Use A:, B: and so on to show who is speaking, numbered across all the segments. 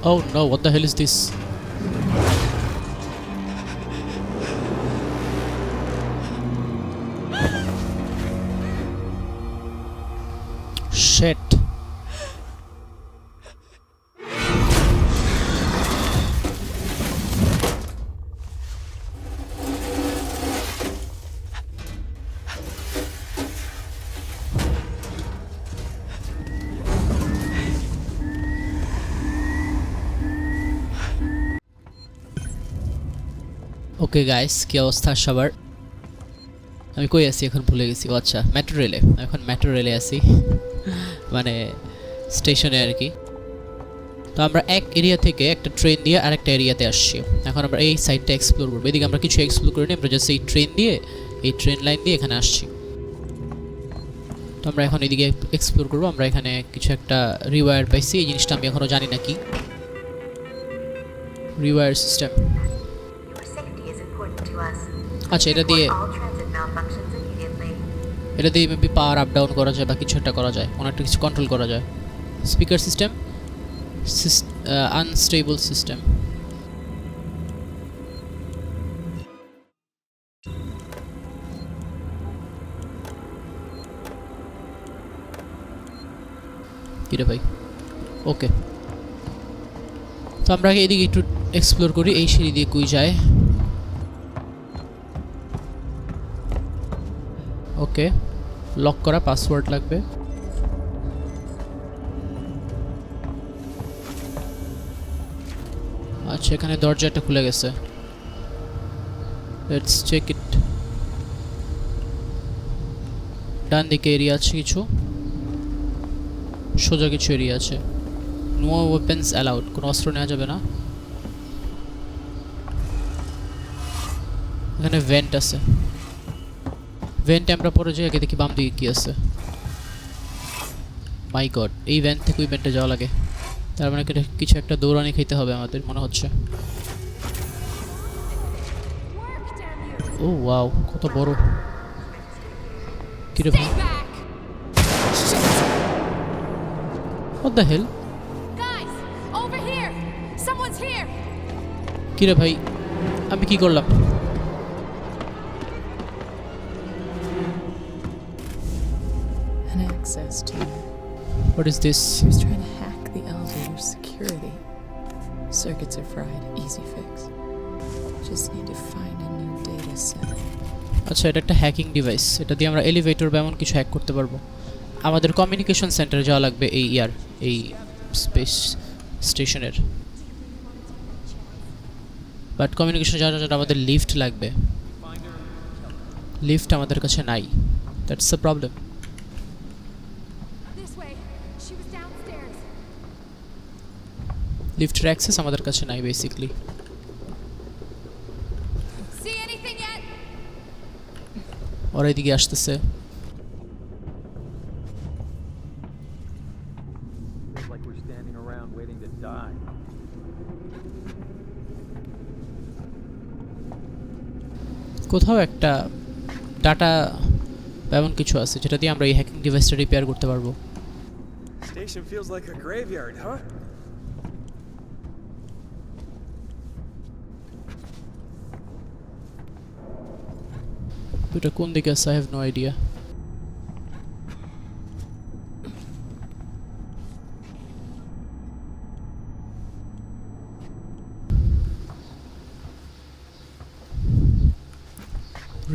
A: Oh no, what the hell is this? Shit. Okay guys, কি অবস্থা সবার? আমি কই আছি এখন ভুলে গেছি। ও আচ্ছা, মেট্রো রেলে। এখন মেট্রো রেলে আছি, মানে স্টেশনে আর কি। তো আমরা এক এরিয়া থেকে একটা ট্রেন দিয়ে আরেকটা এরিয়াতে আসছি। এখন আমরা এই সাইডটা এক্সপ্লোর করবো। এদিকে আমরা কিছু এক্সপ্লোর করিনি, আমরা জাস্ট এই ট্রেন দিয়ে, এই ট্রেন লাইন দিয়ে এখানে আসছি। তো আমরা এখন এদিকে এক্সপ্লোর করবো। আমরা এখানে কিছু একটা রিওয়ায়ার পাইছি। এই জিনিসটা আমি এখনও জানি না কি রিওয়ায়ার সিস্টেম। আচ্ছা, এটা দিয়ে মেবি পাওয়ার আপ ডাউন করা যায় বা কিছু একটা করা যায়, অনেকটা কিছু কন্ট্রোল করা যায়। Speaker system, unstable system. কিরে ভাই? ওকে, তো আমরা এদিকে একটু এক্সপ্লোর করি। এই সিঁড়ি দিয়ে কই যায়? ওকে, লক করা, পাসওয়ার্ড লাগবে। আচ্ছা, এখানে দরজাটা খুলে গেছে। Let's check it. ডান দিকে এরিয়া আছে কিছু, সোজা কিছু এরিয়া আছে। নো ওয়েপেন্স অ্যালাউড, কোনো অস্ত্র নেওয়া যাবে না। এখানে ভেন্ট আছে, ভেন্টে আমরা পরে যাই। আগে দেখি বাম দিকে কি আছে। মাই গড, এই ভেন্ট থেকে ওই ভেন্টে যাওয়া লাগে। তার মানে কিছু একটা দৌড়ানি খেতে হবে আমাদের মনে হচ্ছে। ও ওয়াও, কত বড়! কিরে ভাই? What the hell?
B: Guys, over here. Someone's here.
A: কিরে ভাই, আমি কি করলাম?
C: An access to you.
A: What is this?
C: She was trying to hack the elevator security. Circuits are fried. Easy fix. Just need to find a new data set.
A: আচ্ছা, এটা একটা hacking device. এটা দিয়ে আমরা এলিভেটর বা এমন কিছু hack করতে পারবো। আমাদের কমিউনিকেশন সেন্টারে যাওয়া লাগবে এই স্পেস স্টেশনের। বাট কমিউনিকেশন যাওয়ার জন্য আমাদের লিফট লাগবে। লিফট আমাদের কাছে নাই, that's the problem.
B: This way. She was downstairs.
A: লিফটের অ্যাক্সেস আমাদের কাছে নাই বেসিক্যালি।
B: See anything yet?
A: ওরা এদিকে আসতেছে।
D: Like we're standing around waiting to die.
A: কোথাও একটা ডাটা এমন কিছু আছে যেটা দিয়ে আমরা এই হ্যাকিং ডিভাইসটা রিপেয়ার করতে পারবো।
D: Station feels like a graveyard, huh?
A: এটা কোন দিকে আছে? I have no idea.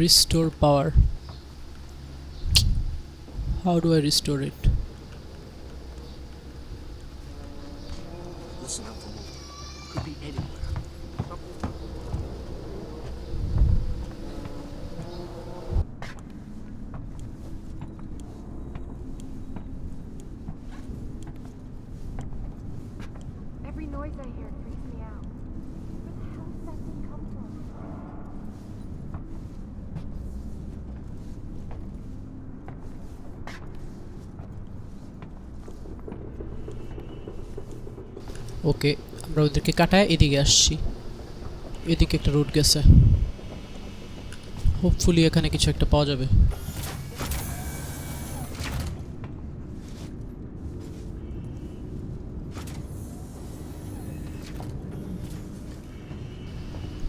A: Restore power. How do I restore it?
D: Listen up for movement. Could be anywhere.
B: Every noise I hear freaks me out. Where the hell does that thing come from?
A: ওকে, আমরা ওদেরকে কাটায় এদিকে আসছি। এদিকে একটা root গেছে, hopefully এখানে কিছু একটা পাওয়া যাবে।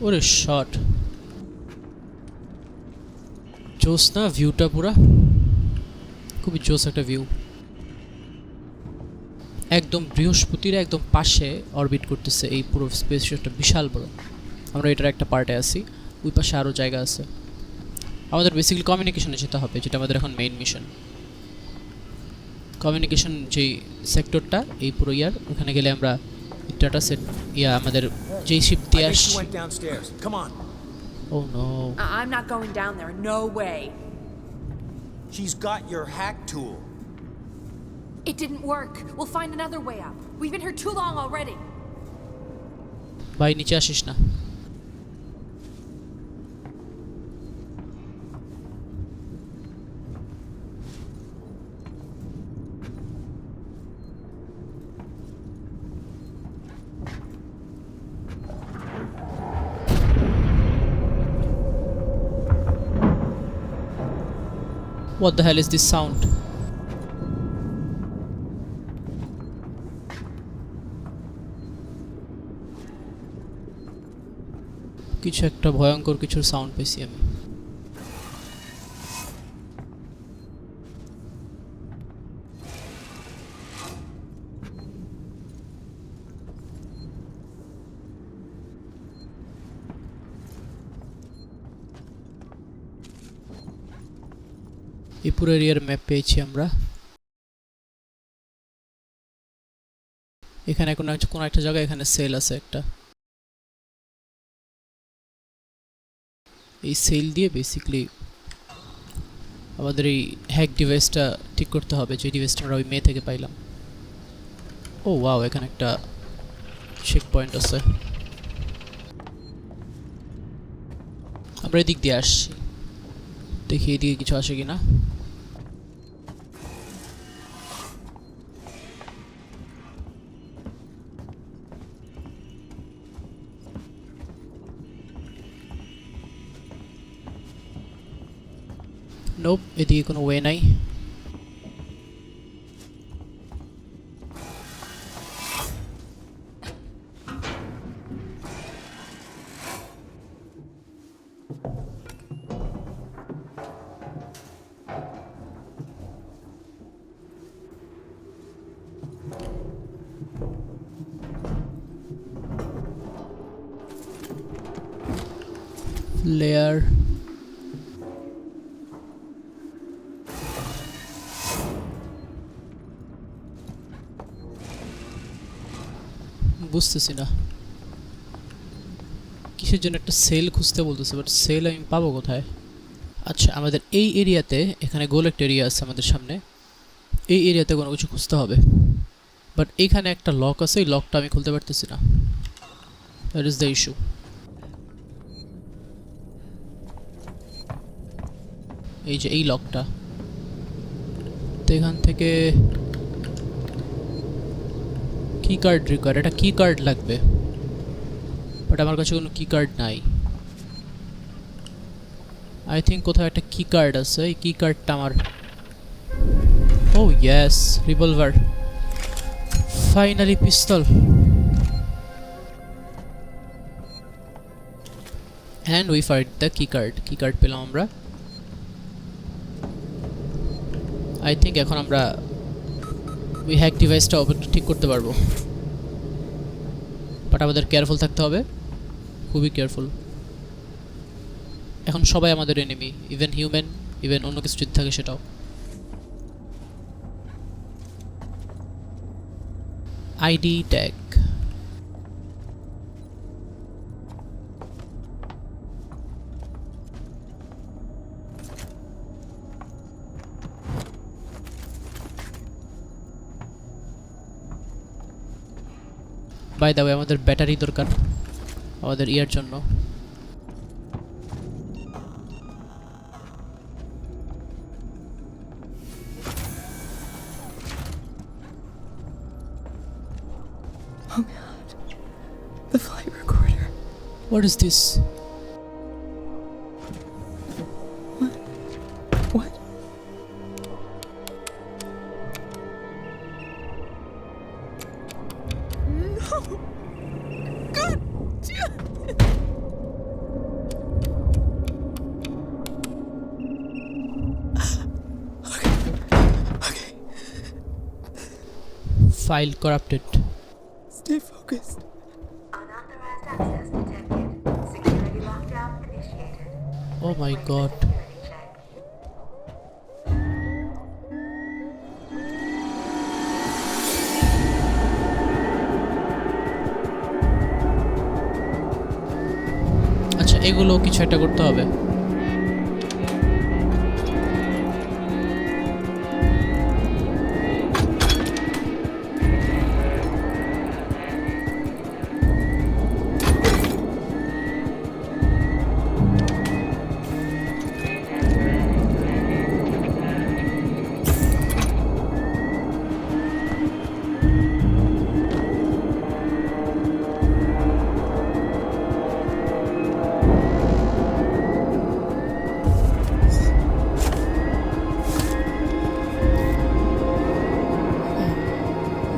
A: ওরে শট, জোস না ভিউটা পুরা, খুবই জোস একটা ভিউ। একদম বৃহস্পতির একদম পাশে অরবিট করতেছে এই পুরো স্পেস স্টেশনটা, বিশাল বড়। আমরা এটার একটা পার্টে আছি, ওই পাশে আরও জায়গা আছে। আমাদের বেসিক্যালি কমিউনিকেশনে যেতে হবে, যেটা আমাদের এখন মেইন মিশন। কমিউনিকেশন যেই সেক্টরটা এই পুরো ইয়ার, ওখানে গেলে আমরা ডাটা সেট আমাদের যেই শিপ
E: I
A: দিয়ে
E: think
A: আসছি।
E: she went downstairs. Come on.
A: Oh no,
F: I'm not going down there. No way.
E: She's got your hack tool.
B: It didn't work. We'll find another way up. We've been here too long already.
A: ভাই নিচে আসিস না। What the hell is this sound? কিছু একটা ভয়ঙ্কর কিছুর sound পেয়েছি আমি। এই পুরো এরিয়ার ম্যাপ পেয়েছি আমরা। এখানে কোন একটা জায়গায় এখানে সেল আছে একটা। এই সেল দিয়ে বেসিক্যালি আমাদের এই হ্যাক ডিভাইসটা ঠিক করতে হবে, যে ডিভাইসটা আমরা ওই মেয়ে থেকে পাইলাম। ও ওয়াও, এখানে একটা চেক পয়েন্ট আছে। আমরা এদিক দিয়ে আসছি, দেখি এদিকে কিছু আসে কিনা। নোপ, এদিকে কোনো ওয়ে নাই। লেয়ার, বুঝতেছি না কিসের জন্য একটা সেল খুঁজতে বলতেছে, বাট সেল আমি পাবো কোথায়? আচ্ছা, আমাদের এই এরিয়াতে, এখানে গোল একটা এরিয়া আছে আমাদের সামনে, এই এরিয়াতে কোনো কিছু খুঁজতে হবে। বাট এইখানে একটা লক আছে, এই লকটা আমি খুলতে পারতেছি না। That is the issue. এই যে এই লকটা, তো এখান থেকে কি কার্ড রিকোয়ার, এটা কি কার্ড লাগবে, বাট আমার কাছে কোনো কি কার্ড নাই। আই থিঙ্ক কোথাও একটা কি কার্ড আছে, এই কি কার্ডটা আমার, oh yes, revolver, finally pistol. And we find the key card পেলাম আমরা। আই থিঙ্ক এখন আমরা ওই হ্যাক ডিভাইসটা ঠিক করতে পারবো, বাট আমাদের কেয়ারফুল থাকতে হবে, খুবই কেয়ারফুল। এখন সবাই আমাদের এনিমি, ইভেন হিউম্যান, ইভেন অন্য কিছু যদি থাকে সেটাও। ID tag, by the way আমাদের ব্যাটারি দরকার আমাদের ইয়ার জন্য।
C: Oh god. The flight recorder.
A: What is this?
C: What? No! God damn it!
A: File corrupted.
C: Stay focused.
G: Unauthorized access detected. Security lockdown initiated.
A: Oh my god.
G: Security check.
A: আচ্ছা এগুলো কিছু একটা করতে হবে।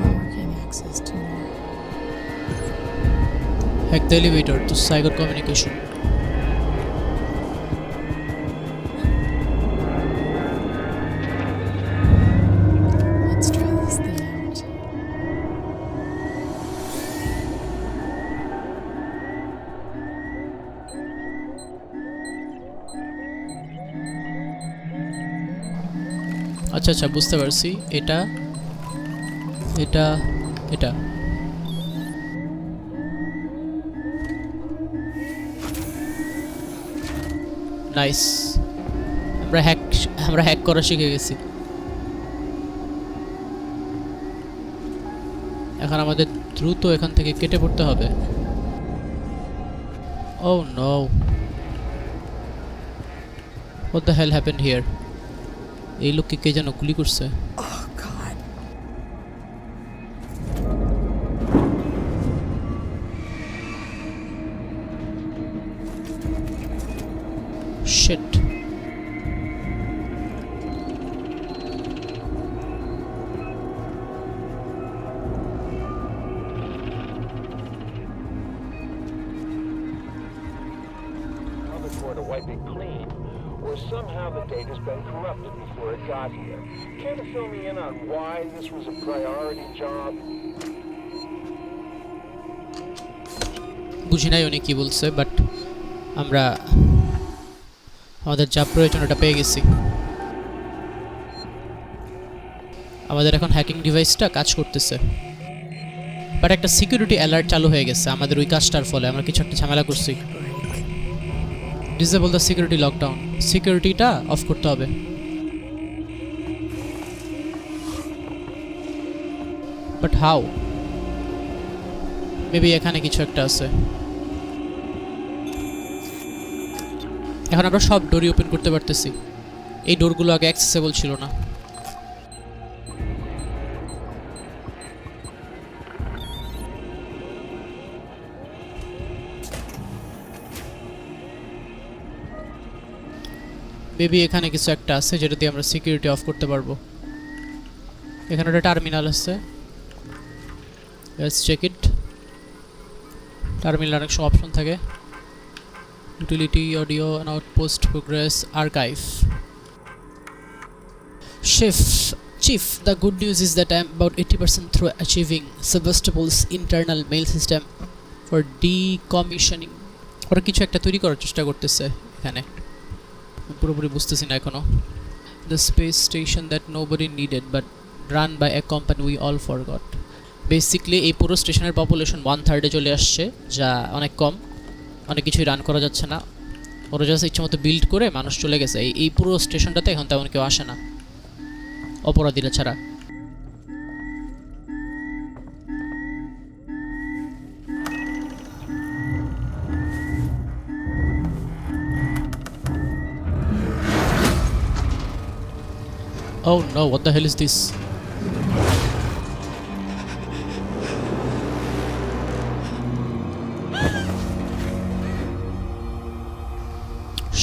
C: Working access to more.
A: Hack the elevator to Saigon communication.
C: Let's try this thing out.
A: আচ্ছা আচ্ছা বুঝতে পারছি, এটা এটা এটা নাইস। আমরা হ্যাক করা শিখে গেছি। এখন আমাদের দ্রুত এখান থেকে কেটে পড়তে হবে। Oh no. What the hell happened here? এই লোককে কে যেন গুলি করছে।
C: Oh God.
A: Shit.
H: Now that we're to wipe it clean, or somehow the data's been corrupted before it got here. Care to fill me in on why this was a priority job?
A: বুঝি নাই উনি কি বলছে, but আমরা আমাদের যা প্রয়োজন ওটা পেয়ে গেছি। আমাদের এখন হ্যাকিং ডিভাইসটা কাজ করতেছে, বাট একটা সিকিউরিটি অ্যালার্ট চালু হয়ে গেছে আমাদের ওই কাজটার ফলে। আমরা কিছু একটা ঝামেলা করছি। ডিসেবল দ্য সিকিউরিটি লকডাউন, সিকিউরিটিটা অফ করতে হবে। But how? মেবি এখানে কিছু একটা আছে। এখন আমরা সব ডোরই ওপেন করতে পারতেছি। এই ডোরগুলো আগে অ্যাক্সেসেবল ছিল না। মেবি এখানে কিছু একটা আছে যেটা দিয়ে আমরা সিকিউরিটি অফ করতে পারবো। এখানে একটা টার্মিনাল আছে, লেটস চেক ইট। টার্মিনাল অনেক সব অপশন থাকে, utility, audio and outpost, progress, archive. Chief, the good news is that I am about 80% through achieving Sebastopol's internal mail system for decommissioning. ওরা কিছু একটা তৈরি করার চেষ্টা করতেছে এখানে, পুরোপুরি বুঝতেছি না এখনো। The space station that nobody needed but run by a company we all forgot. Basically এই পুরো স্টেশনের পপুলেশন 1/3 চলে আসছে, যা অনেক কম। অনেক কিছুই রান করা যাচ্ছে না। ওরা জাস্ট ইচ্ছে মতো বিল্ড করে মানুষ চলে গেছে। এই পুরো স্টেশনটাতে এখন তেমন কেউ আসে না অপরাধীরা ছাড়া। Oh no, what the hell is this?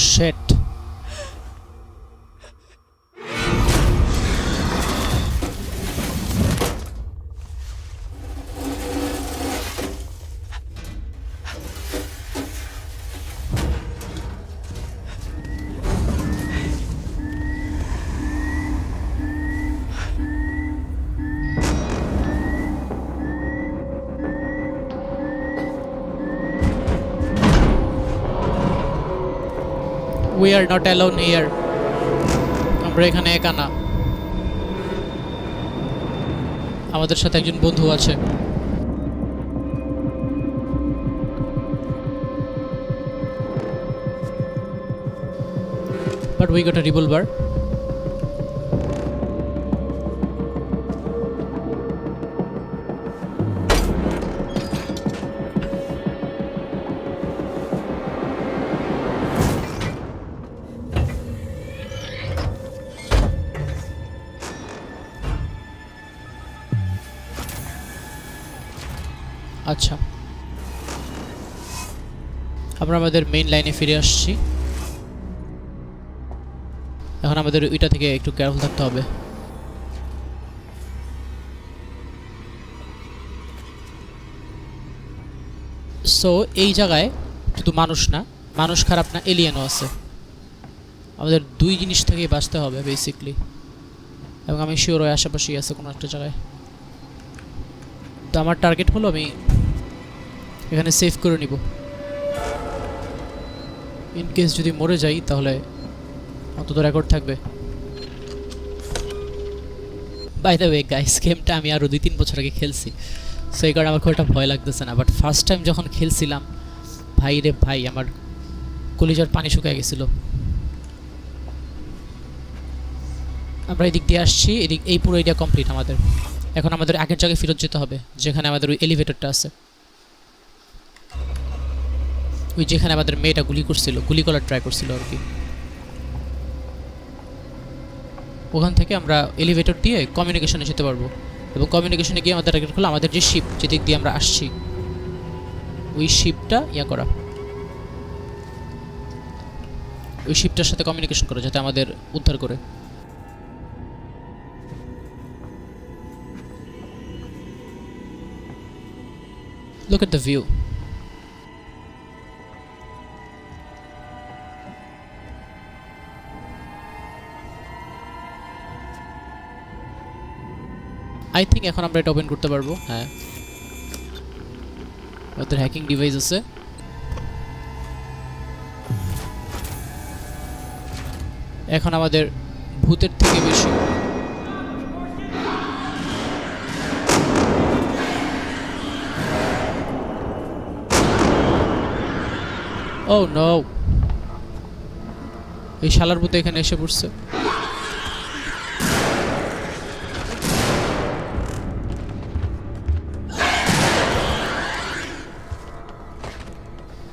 A: Shit. We are not alone here, আমরা এখানে একা না, আমাদের সাথে একজন বন্ধু আছে। But we got a revolver. আচ্ছা, আমরা আমাদের মেইন লাইনে ফিরে আসছি। এখন আমাদের ওইটা থেকে একটু কেয়ারফুল থাকতে হবে। সো এই জায়গায় শুধু মানুষ না, মানুষ খারাপ না, এলিয়েনও আছে। আমাদের দুই জিনিস থেকেই বাঁচতে হবে বেসিকলি, এবং আমি শিওর ওই আশেপাশেই আছে কোনো একটা জায়গায়। তো আমার টার্গেট হলো আমি এখানে সেভ করে নিব, ইন কেস যদি মরে যাই তাহলে অন্তত রেকর্ড থাকবে। বাই দ্য ওয়ে গাইস, গেমটা আমি আরও 2-3 বছর আগে খেলছি, সো এই কারণে আমার খুব একটা ভয় লাগতেছে না। বাট ফার্স্ট টাইম যখন খেলছিলাম, ভাই রে ভাই, আমার কলিজার পানি শুকিয়ে গেছিল। আমরা এদিক দিয়ে আসছি, এই পুরো এরিয়া কমপ্লিট আমাদের। এখন আমাদের আগের জায়গায় ফেরত যেতে হবে, যেখানে আমাদের ওই এলিভেটরটা আছে, ওই যেখানে আমাদের মেয়েটা গুলি করার ট্রাই করছিল আর কি। ওখান থেকে আমরা এলিভেটর দিয়ে কমিউনিকেশনে যেতে পারবো, এবং কমিউনিকেশনে গিয়ে আমাদের টার্গেট হলো আমাদের যে শিপ, যেদিক দিয়ে আমরা আসছি, ওই শিপটা করা, ওই শিপটার সাথে কমিউনিকেশন করা, যাতে আমাদের উদ্ধার করে। Look at the view. I think এখন আমরা এটা ওপেন করতে পারবো। হ্যাঁ, ওদের হ্যাকিং ডিভাইস আছে। এখন আমাদের ভূতের থেকে বেশি ও নো, এই শালার ভূত এখানে এসে পড়ছে।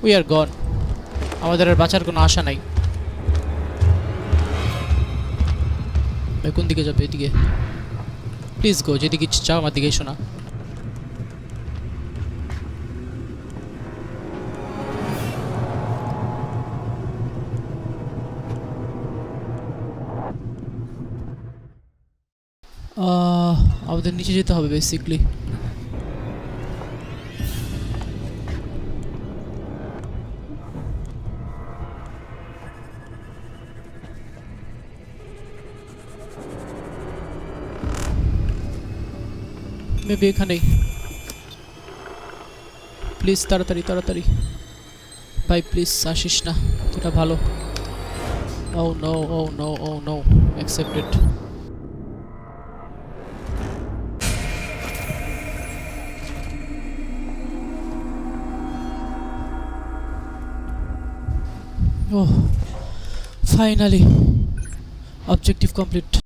A: উই আর গন, আমাদের আর বাঁচার কোনো আশা নাই। কোন দিকে যাবে? এদিকে। প্লিজ গো, যেদিকে চাও আমার দিকে এসো না। আমাদের নিচে যেতে হবে বেসিকলি। মেবি এখানেই। প্লিজ তাড়াতাড়ি তাড়াতাড়ি ভাই, প্লিজ আসিস না, এটা ভালো। Oh no, oh no, oh no, accepted. Oh, finally, objective complete.